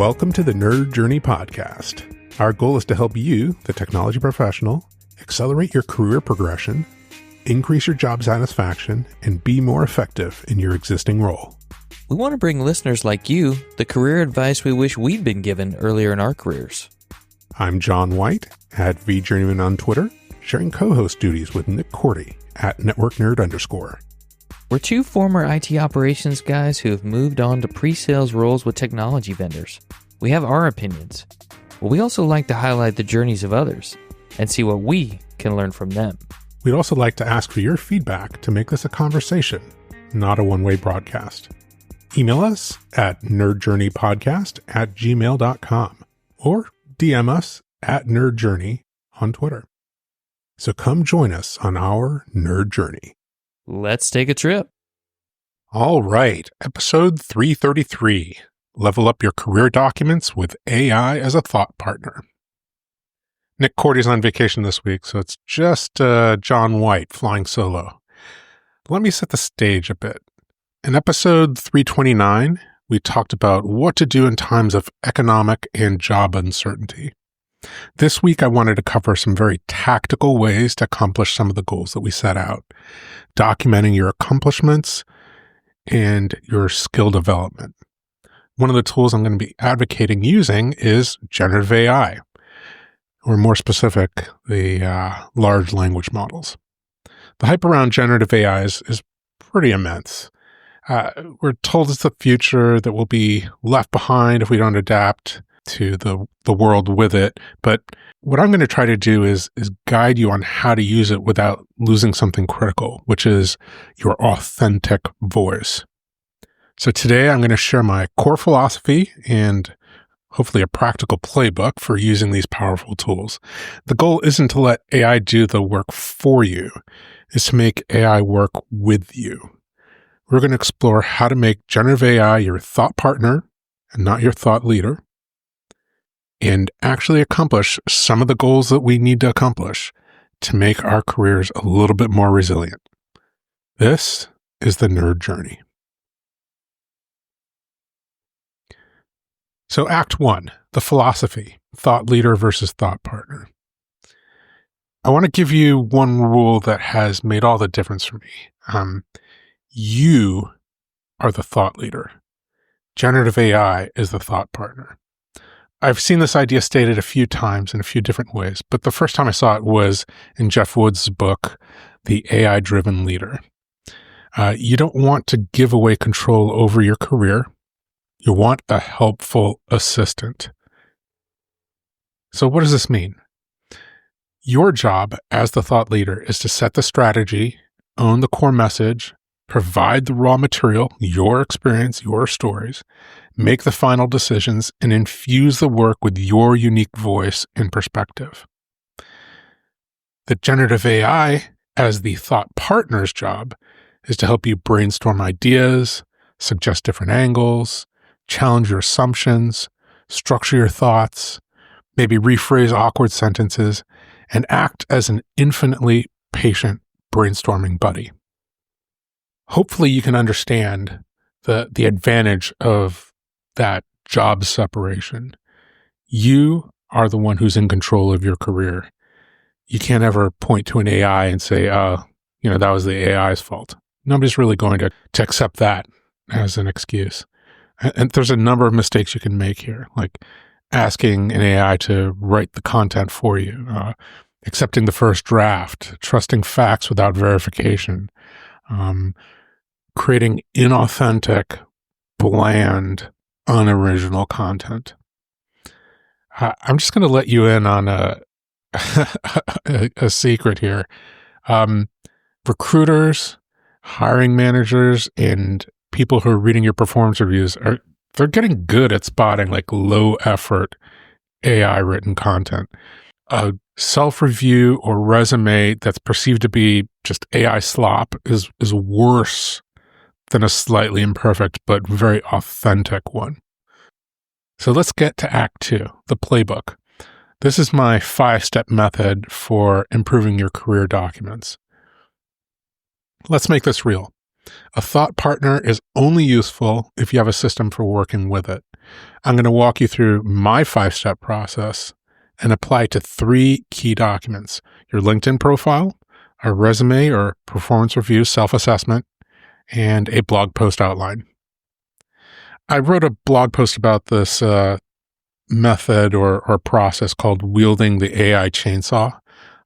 Welcome to the Nerd Journey Podcast. Our goal is to help you, the technology professional, accelerate your career progression, increase your job satisfaction, and be more effective in your existing role. We want to bring listeners like you the career advice we wish we'd been given earlier in our careers. I'm John White, at VJourneyman on Twitter, sharing co-host duties with Nick Cordy, at NetworkNerd_. We're two former IT operations guys who have moved on to pre-sales roles with technology vendors. We have our opinions, but we also like to highlight the journeys of others and see what we can learn from them. We'd also like to ask for your feedback to make this a conversation, not a one-way broadcast. Email us at nerdjourneypodcast@gmail.com or DM us at nerdjourney on Twitter. So come join us on our nerd journey. Let's take a trip. All right, episode 333. Level up your career documents with AI as a thought partner. Nick Cordy's on vacation this week, so it's just John White flying solo. Let me set the stage a bit. In episode 329, we talked about what to do in times of economic and job uncertainty. This week, I wanted to cover some very tactical ways to accomplish some of the goals that we set out, documenting your accomplishments and your skill development. One of the tools I'm going to be advocating using is generative AI, or more specific, the large language models. The hype around generative AI is pretty immense. We're told it's the future, that we'll be left behind if we don't adapt to the world with it. But what I'm going to try to do is guide you on how to use it without losing something critical, which is your authentic voice. So today I'm going to share my core philosophy and hopefully a practical playbook for using these powerful tools. The goal isn't to let AI do the work for you, it's to make AI work with you. We're going to explore how to make generative AI your thought partner and not your thought leader, and actually accomplish some of the goals that we need to accomplish to make our careers a little bit more resilient. This is the Nerd Journey. So Act 1, the philosophy, thought leader versus thought partner. I want to give you one rule that has made all the difference for me. You are the thought leader. Generative AI is the thought partner. I've seen this idea stated a few times in a few different ways, but the first time I saw it was in Geoff Woods' book, The AI-Driven Leader. You don't want to give away control over your career. You want a helpful assistant. So what does this mean? Your job as the thought leader is to set the strategy, own the core message, provide the raw material, your experience, your stories, make the final decisions, and infuse the work with your unique voice and perspective. The generative AI, as the thought partner's job, is to help you brainstorm ideas, suggest different angles, challenge your assumptions, structure your thoughts, maybe rephrase awkward sentences, and act as an infinitely patient brainstorming buddy. Hopefully you can understand the advantage of that job separation. You are the one who's in control of your career. You can't ever point to an AI and say, that was the AI's fault. Nobody's really going to accept that as an excuse. And there's a number of mistakes you can make here, like asking an AI to write the content for you, accepting the first draft, trusting facts without verification, creating inauthentic, bland, unoriginal content. I'm just going to let you in on a secret here. Recruiters, hiring managers, and people who are reading your performance reviews they're getting good at spotting like low effort AI written content. A self-review or resume that's perceived to be just AI slop is worse than a slightly imperfect but very authentic one. So let's get to Act 2, the playbook. This is my 5-step method for improving your career documents. Let's make this real. A thought partner is only useful if you have a system for working with it. I'm going to walk you through my 5-step process and apply it to 3 key documents: your LinkedIn profile, a resume or performance review self-assessment, and a blog post outline. I wrote a blog post about this method or process called Wielding the AI Chainsaw,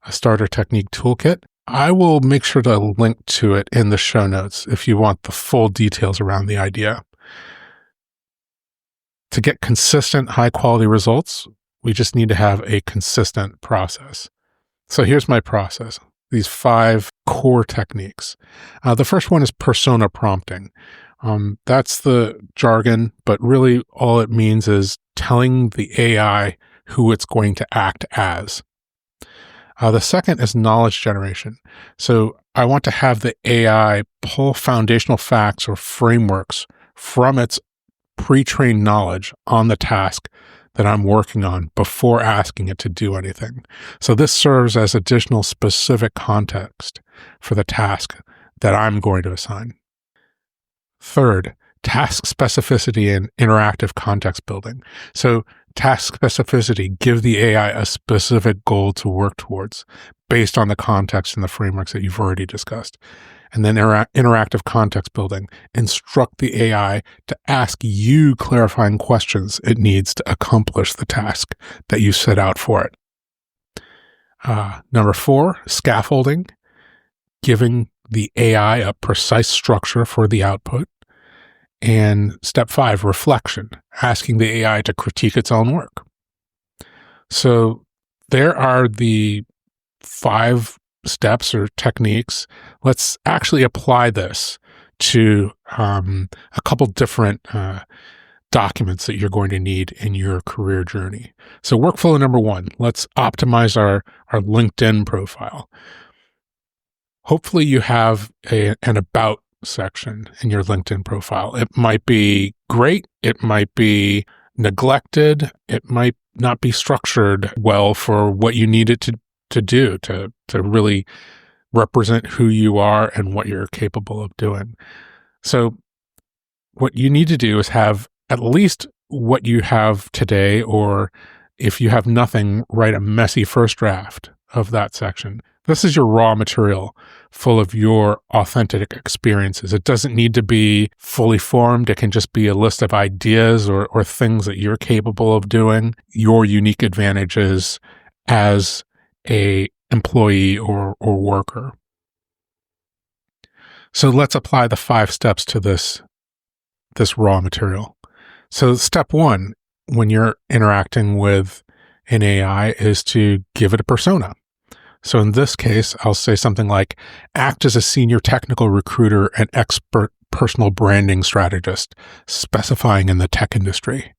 a starter technique toolkit. I will make sure to link to it in the show notes if you want the full details around the idea. To get consistent, high-quality results, we just need to have a consistent process. So here's my process, these 5 core techniques. The first one is persona prompting. That's the jargon, but really all it means is telling the AI who it's going to act as. The second is knowledge generation. So I want to have the AI pull foundational facts or frameworks from its pre-trained knowledge on the task that I'm working on before asking it to do anything. So this serves as additional specific context for the task that I'm going to assign. Third, task specificity and interactive context building. So task specificity, give the AI a specific goal to work towards based on the context and the frameworks that you've already discussed. And then interactive context building, instruct the AI to ask you clarifying questions it needs to accomplish the task that you set out for it. Number 4, scaffolding, giving the AI a precise structure for the output. And step 5, reflection, asking the AI to critique its own work. So there are the 5 steps or techniques. Let's actually apply this to a couple different documents that you're going to need in your career journey. So workflow number 1, let's optimize our LinkedIn profile. Hopefully you have an about section in your LinkedIn profile. It might be great. It might be neglected. It might not be structured well for what you need it to do to really represent who you are and what you're capable of doing. So what you need to do is have at least what you have today, or if you have nothing, write a messy first draft of that section. This is your raw material full of your authentic experiences. It doesn't need to be fully formed. It can just be a list of ideas or things that you're capable of doing, your unique advantages as a employee or worker. So let's apply the 5 steps to this raw material. So step 1, when you're interacting with an AI, is to give it a persona. So in this case, I'll say something like, act as a senior technical recruiter and expert personal branding strategist, specifying in the tech industry.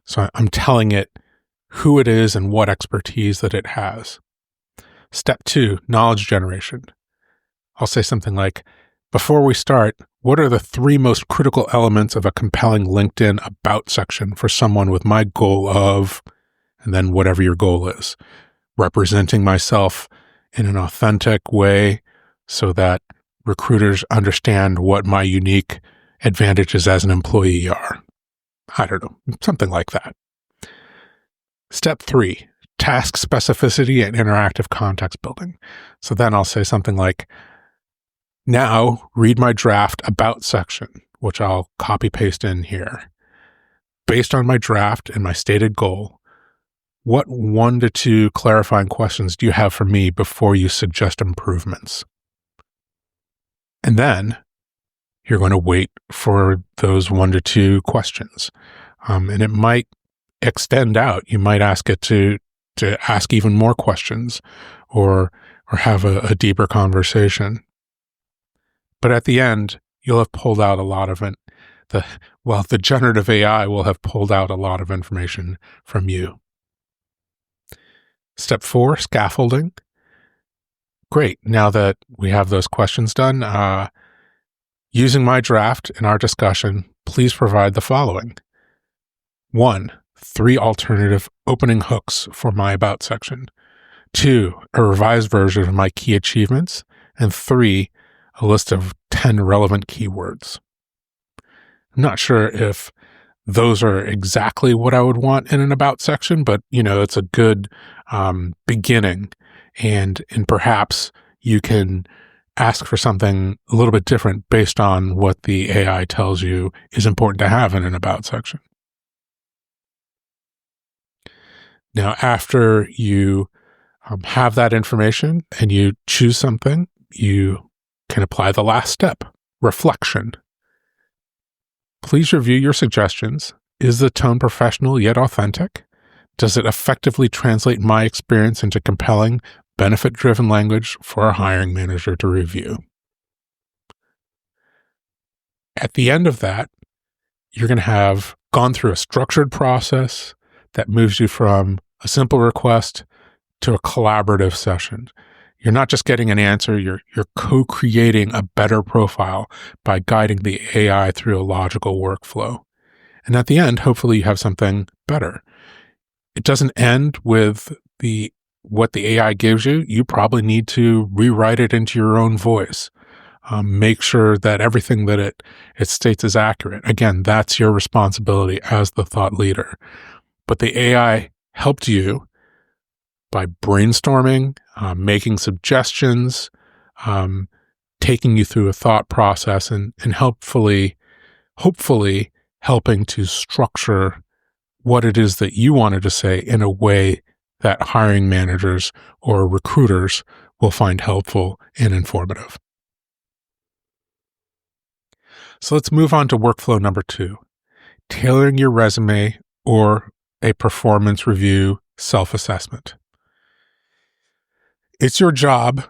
So I'm telling it who it is and what expertise that it has. Step 2, knowledge generation. I'll say something like, before we start, what are the 3 most critical elements of a compelling LinkedIn about section for someone with my goal of, and then whatever your goal is, representing myself in an authentic way so that recruiters understand what my unique advantages as an employee are. I don't know, something like that. Step 3, task specificity and interactive context building. So then I'll say something like, now read my draft about section, which I'll copy paste in here. Based on my draft and my stated goal, what 1 to 2 clarifying questions do you have for me before you suggest improvements? And then you're going to wait for those 1 to 2 questions. And it might extend out. You might ask it to ask even more questions or have a deeper conversation. But at the end, you'll have pulled out a lot of it. The generative AI will have pulled out a lot of information from you. Step 4, scaffolding. Great. Now that we have those questions done, using my draft in our discussion, please provide the following. 1, 3 alternative opening hooks for my about section. 2, a revised version of my key achievements. And 3, a list of 10 relevant keywords. I'm not sure if those are exactly what I would want in an about section, but it's a good beginning, and perhaps you can ask for something a little bit different based on what the AI tells you is important to have in an about section. Now, after you have that information and you choose something, you can apply the last step, reflection. Please review your suggestions. Is the tone professional yet authentic? Does it effectively translate my experience into compelling, benefit-driven language for a hiring manager to review? At the end of that, you're going to have gone through a structured process that moves you from a simple request to a collaborative session. You're not just getting an answer, you're co-creating a better profile by guiding the AI through a logical workflow. And at the end, hopefully you have something better. It doesn't end with what the AI gives you. You probably need to rewrite it into your own voice. Make sure that everything that it states is accurate. Again, that's your responsibility as the thought leader. But the AI helped you by brainstorming, making suggestions, taking you through a thought process, and hopefully helping to structure what it is that you wanted to say in a way that hiring managers or recruiters will find helpful and informative. So let's move on to workflow number 2, tailoring your resume or a performance review self-assessment. It's your job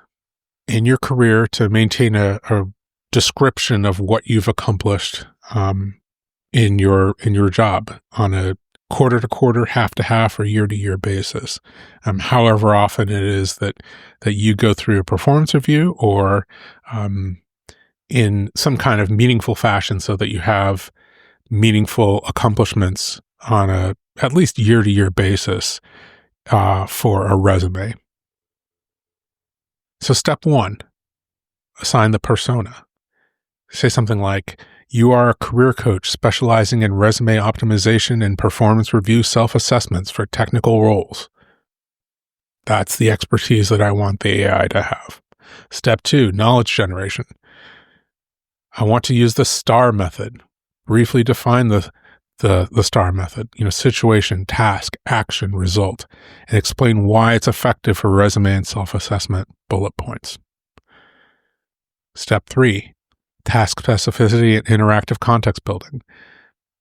in your career to maintain a description of what you've accomplished in your job on a quarter-to-quarter, half-to-half, or year-to-year basis. However often it is that you go through a performance review or in some kind of meaningful fashion so that you have meaningful accomplishments on a at least year-to-year basis for a resume. So step 1, assign the persona. Say something like, you are a career coach specializing in resume optimization and performance review self-assessments for technical roles. That's the expertise that I want the AI to have. Step 2, knowledge generation. I want to use the STAR method. Briefly define the STAR method, situation, task, action, result, and explain why it's effective for resume and self-assessment bullet points. Step 3, task specificity and interactive context building.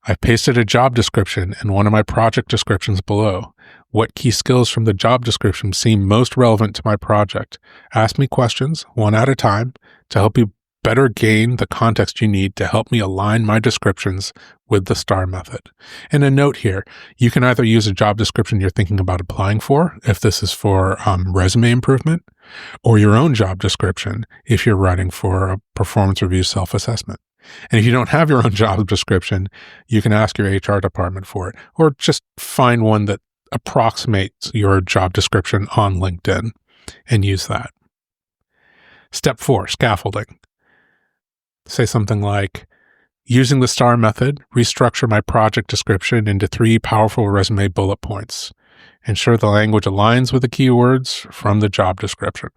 I've pasted a job description in one of my project descriptions below. What key skills from the job description seem most relevant to my project? Ask me questions, one at a time, to help you better gain the context you need to help me align my descriptions with the STAR method. And a note here, you can either use a job description you're thinking about applying for, if this is for resume improvement, or your own job description if you're writing for a performance review self-assessment. And if you don't have your own job description, you can ask your HR department for it, or just find one that approximates your job description on LinkedIn and use that. Step 4, scaffolding. Say something like, using the STAR method, restructure my project description into 3 powerful resume bullet points. Ensure the language aligns with the keywords from the job description.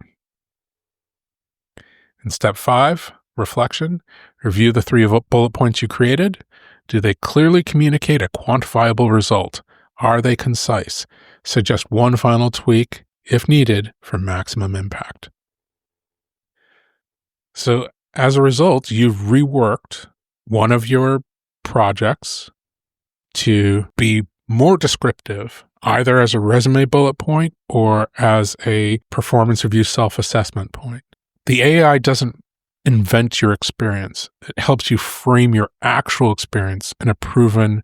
In step 5, reflection, review the 3 bullet points you created. Do they clearly communicate a quantifiable result? Are they concise? Suggest one final tweak, if needed, for maximum impact. So, as a result, you've reworked one of your projects to be more descriptive, either as a resume bullet point or as a performance review self-assessment point. The AI doesn't invent your experience. It helps you frame your actual experience in a proven,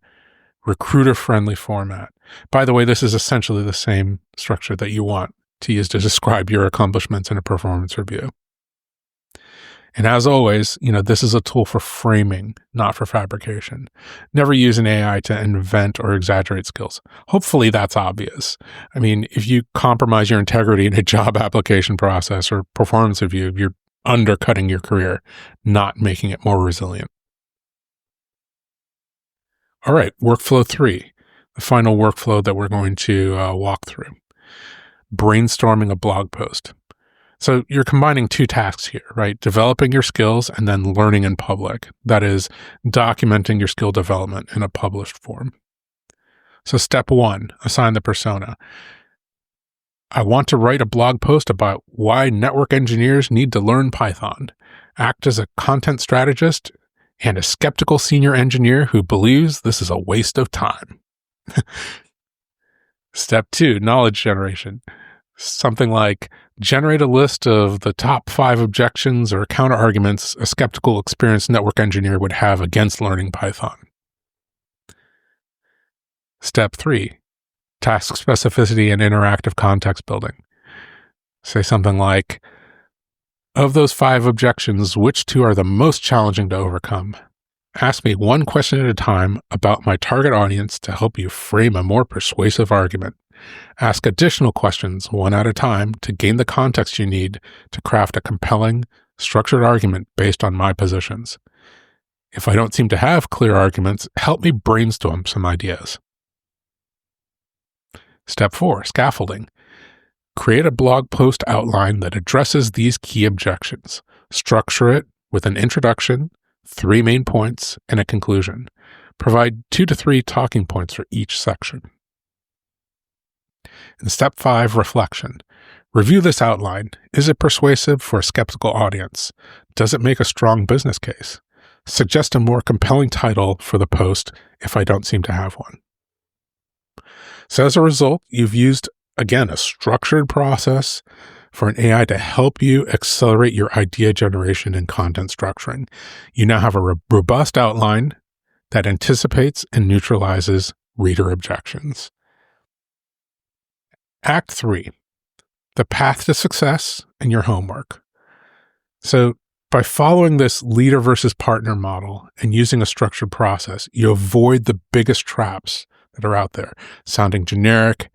recruiter-friendly format. By the way, this is essentially the same structure that you want to use to describe your accomplishments in a performance review. And as always, this is a tool for framing, not for fabrication. Never use an AI to invent or exaggerate skills. Hopefully that's obvious. I mean, if you compromise your integrity in a job application process or performance review, you're undercutting your career, not making it more resilient. All right, workflow 3, the final workflow that we're going to walk through. Brainstorming a blog post. So you're combining two tasks here, right? Developing your skills and then learning in public. That is, documenting your skill development in a published form. So step 1, assign the persona. I want to write a blog post about why network engineers need to learn Python. Act as a content strategist and a skeptical senior engineer who believes this is a waste of time. Step 2, knowledge generation. Something like generate a list of the top 5 objections or counter-arguments a skeptical, experienced network engineer would have against learning Python. Step 3, task specificity and interactive context building. Say something like, of those 5 objections, which 2 are the most challenging to overcome? Ask me one question at a time about my target audience to help you frame a more persuasive argument. Ask additional questions one at a time to gain the context you need to craft a compelling, structured argument based on my positions. If I don't seem to have clear arguments, help me brainstorm some ideas. Step 4, scaffolding. Create a blog post outline that addresses these key objections. Structure it with an introduction, 3 main points, and a conclusion. Provide 2 to 3 talking points for each section. And step 5, reflection. Review this outline. Is it persuasive for a skeptical audience? Does it make a strong business case? Suggest a more compelling title for the post if I don't seem to have one. So as a result, you've used, again, a structured process for an AI to help you accelerate your idea generation and content structuring. You now have a robust outline that anticipates and neutralizes reader objections. Act 3, the path to success and your homework. So by following this leader versus partner model and using a structured process, you avoid the biggest traps that are out there, sounding generic,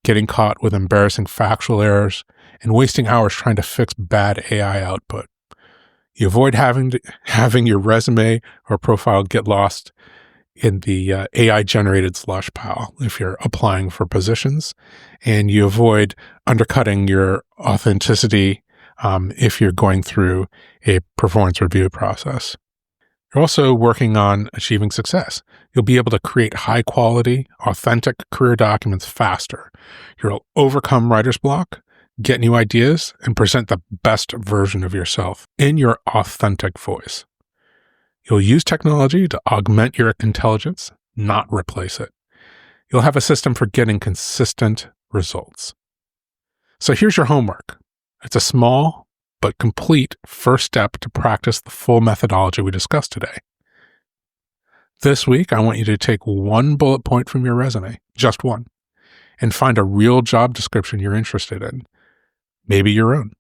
getting caught with embarrassing factual errors, and wasting hours trying to fix bad AI output. You avoid having your resume or profile get lost in the AI-generated slush pile if you're applying for positions, and you avoid undercutting your authenticity if you're going through a performance review process. You're also working on achieving success. You'll be able to create high-quality, authentic career documents faster. You'll overcome writer's block, get new ideas, and present the best version of yourself in your authentic voice. You'll use technology to augment your intelligence, not replace it. You'll have a system for getting consistent results. So here's your homework. It's a small but complete first step to practice the full methodology we discussed today. This week, I want you to take one bullet point from your resume, just one, and find a real job description you're interested in, maybe your own.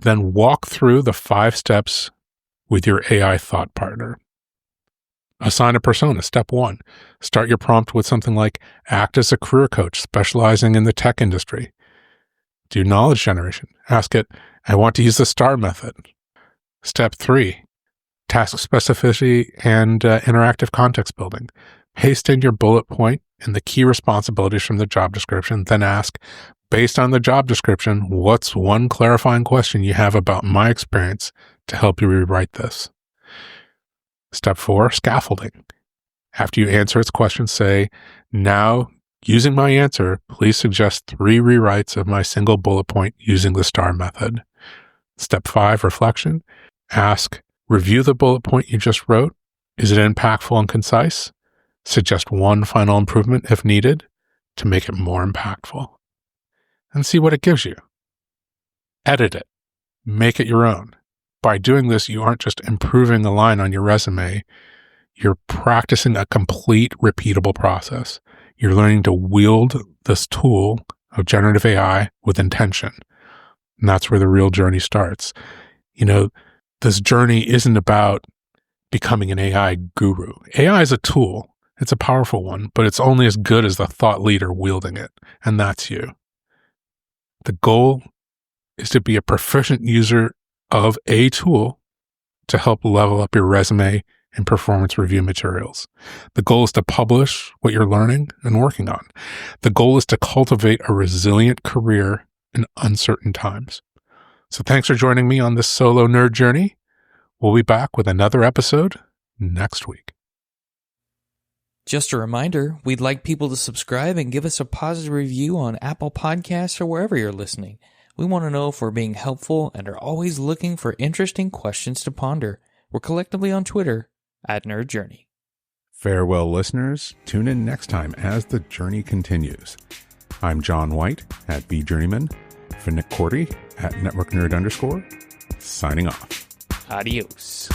Then walk through the 5 steps with your AI thought partner. Assign a persona, step 1. Start your prompt with something like, act as a career coach specializing in the tech industry. Do knowledge generation. Ask it, I want to use the STAR method. Step 3, task specificity and interactive context building. Paste in your bullet point and the key responsibilities from the job description, then ask, based on the job description, what's one clarifying question you have about my experience to help you rewrite this? Step 4, scaffolding. After you answer its question, say, now, using my answer, please suggest 3 rewrites of my single bullet point using the STAR method. Step 5, reflection. Ask, review the bullet point you just wrote. Is it impactful and concise? Suggest one final improvement if needed to make it more impactful. And see what it gives you. Edit it. Make it your own. By doing this, you aren't just improving a line on your resume. You're practicing a complete, repeatable process. You're learning to wield this tool of generative AI with intention. And that's where the real journey starts. You know, this journey isn't about becoming an AI guru. AI is a tool. It's a powerful one, but it's only as good as the thought leader wielding it. And that's you. The goal is to be a proficient user of a tool to help level up your resume and performance review materials. The goal is to publish what you're learning and working on. The goal is to cultivate a resilient career in uncertain times. So thanks for joining me on this solo nerd journey. We'll be back with another episode next week. Just a reminder, we'd like people to subscribe and give us a positive review on Apple Podcasts or wherever you're listening. We want to know if we're being helpful and are always looking for interesting questions to ponder. We're collectively on Twitter @Nerd Journey. Farewell, listeners. Tune in next time as the journey continues. I'm John White at BJourneyman, for Nick Cordy at Network Nerd _ signing off. Adios.